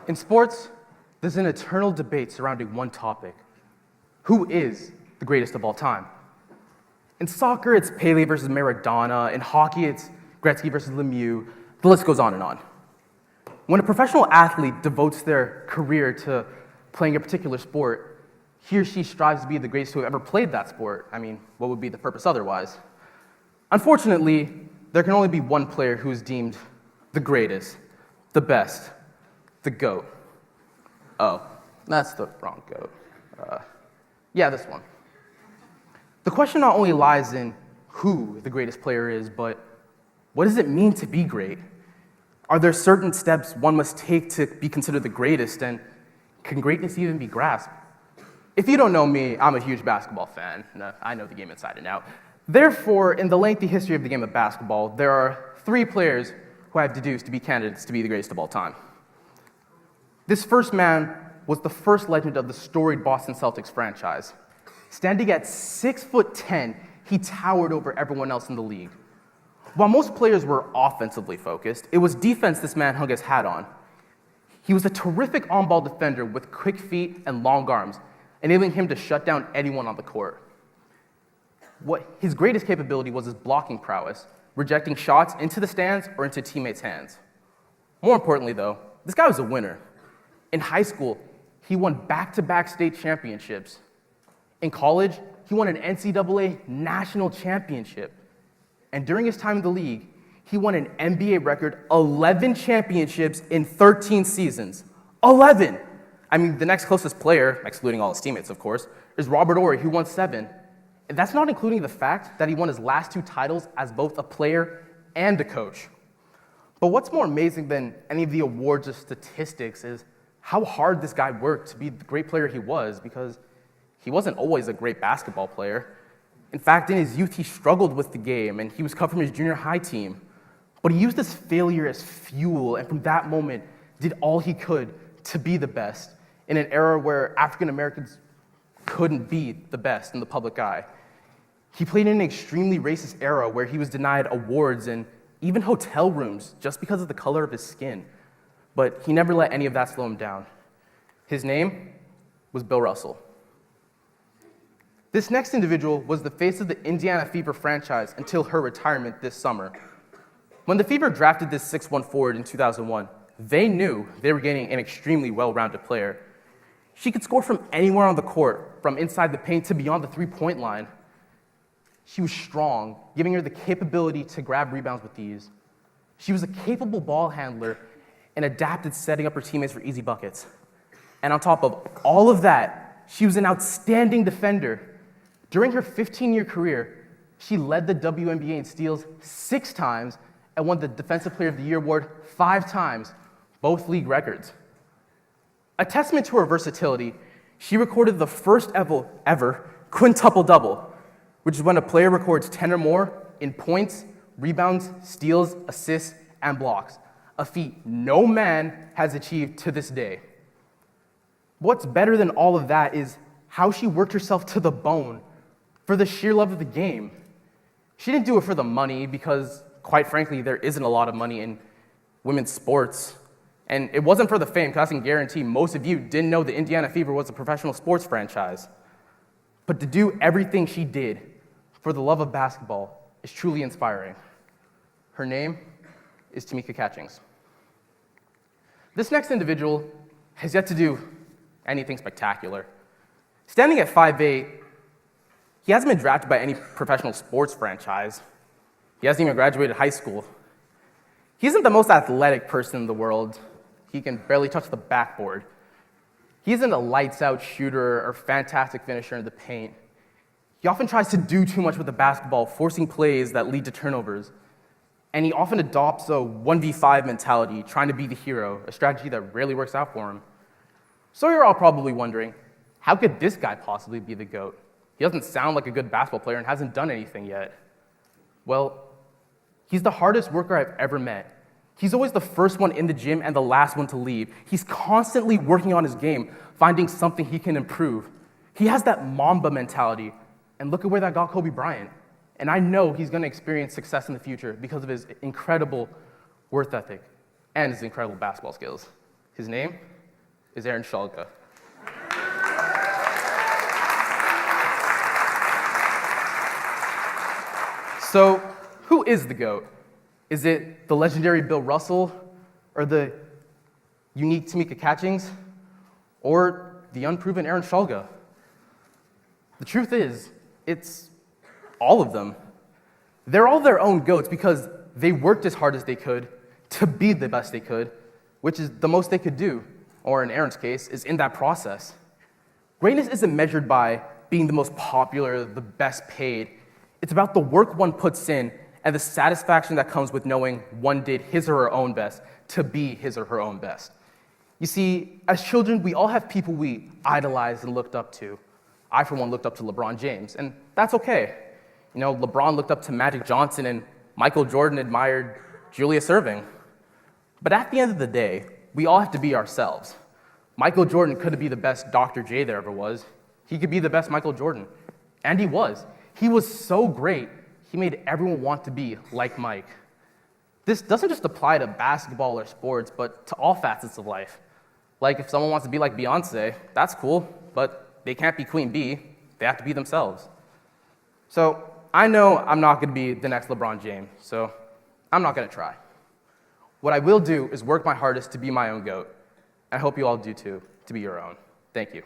In sports, there's an eternal debate surrounding one topic. Who is the greatest of all time? In soccer, it's Pele versus Maradona. In hockey, it's Gretzky versus Lemieux. The list goes on and on. When a professional athlete devotes their career to playing a particular sport, he or she strives to be the greatest to have ever played that sport. I mean, what would be the purpose otherwise? Unfortunately, there can only be one player who is deemed the greatest, the best, the GOAT. Oh, that's the wrong GOAT. Yeah, this one. The question not only lies in who the greatest player is, but what does it mean to be great? Are there certain steps one must take to be considered the greatest, and can greatness even be grasped? If you don't know me, I'm a huge basketball fan. I know the game inside and out. Therefore, in the lengthy history of the game of basketball, there are 3 players who I have deduced to be candidates to be the greatest of all time. This first man was the first legend of the storied Boston Celtics franchise. Standing at 6'10", he towered over everyone else in the league. While most players were offensively focused, it was defense this man hung his hat on. He was a terrific on-ball defender with quick feet and long arms, enabling him to shut down anyone on the court. His greatest capability was his blocking prowess, rejecting shots into the stands or into teammates' hands. More importantly, though, this guy was a winner. In high school, he won back-to-back state championships. In college, he won an NCAA national championship. And during his time in the league, he won an NBA record 11 championships in 13 seasons. 11! I mean, the next closest player, excluding all his teammates, of course, is Robert Horry, who won 7. And that's not including the fact that he won his last 2 titles as both a player and a coach. But what's more amazing than any of the awards or statistics is how hard this guy worked to be the great player he was, because he wasn't always a great basketball player. In fact, in his youth, he struggled with the game, and he was cut from his junior high team. But he used this failure as fuel, and from that moment, did all he could to be the best in an era where African Americans couldn't be the best in the public eye. He played in an extremely racist era where he was denied awards and even hotel rooms just because of the color of his skin. But he never let any of that slow him down. His name was Bill Russell. This next individual was the face of the Indiana Fever franchise until her retirement this summer. When the Fever drafted this 6'1" forward in 2001, they knew they were getting an extremely well-rounded player. She could score from anywhere on the court, from inside the paint to beyond the three-point line. She was strong, giving her the capability to grab rebounds with ease. She was a capable ball handler and adapted setting up her teammates for easy buckets. And on top of all of that, she was an outstanding defender. During her 15-year career, she led the WNBA in steals 6 times and won the Defensive Player of the Year award 5 times, both league records. A testament to her versatility, she recorded the first ever quintuple-double, which is when a player records 10 or more in points, rebounds, steals, assists, and blocks, a feat no man has achieved to this day. What's better than all of that is how she worked herself to the bone for the sheer love of the game. She didn't do it for the money because, quite frankly, there isn't a lot of money in women's sports. And it wasn't for the fame, because I can guarantee most of you didn't know the Indiana Fever was a professional sports franchise. But to do everything she did for the love of basketball is truly inspiring. Her name is Tamika Catchings. This next individual has yet to do anything spectacular. Standing at 5'8", he hasn't been drafted by any professional sports franchise. He hasn't even graduated high school. He isn't the most athletic person in the world. He can barely touch the backboard. He isn't a lights-out shooter or fantastic finisher in the paint. He often tries to do too much with the basketball, forcing plays that lead to turnovers. And he often adopts a 1v5 mentality, trying to be the hero, a strategy that rarely works out for him. So you're all probably wondering, how could this guy possibly be the GOAT? He doesn't sound like a good basketball player and hasn't done anything yet. Well, he's the hardest worker I've ever met. He's always the first one in the gym and the last one to leave. He's constantly working on his game, finding something he can improve. He has that Mamba mentality, and look at where that got Kobe Bryant. And I know he's going to experience success in the future because of his incredible work ethic and his incredible basketball skills. His name is Aaron Schalke. So, who is the GOAT? Is it the legendary Bill Russell, or the unique Tamika Catchings, or the unproven Aaron Schalke? The truth is, it's all of them. They're all their own GOATs because they worked as hard as they could to be the best they could, which is the most they could do, or in Aaron's case, is in that process. Greatness isn't measured by being the most popular, the best paid. It's about the work one puts in and the satisfaction that comes with knowing one did his or her own best to be his or her own best. You see, as children, we all have people we idolized and looked up to. I, for one, looked up to LeBron James, and that's okay. You know, LeBron looked up to Magic Johnson, and Michael Jordan admired Julius Erving. But at the end of the day, we all have to be ourselves. Michael Jordan couldn't be the best Dr. J there ever was. He could be the best Michael Jordan, and he was. He was so great, he made everyone want to be like Mike. This doesn't just apply to basketball or sports, but to all facets of life. Like if someone wants to be like Beyonce, that's cool, but they can't be Queen Bee. They have to be themselves. So I know I'm not going to be the next LeBron James, so I'm not going to try. What I will do is work my hardest to be my own GOAT. I hope you all do too, to be your own. Thank you.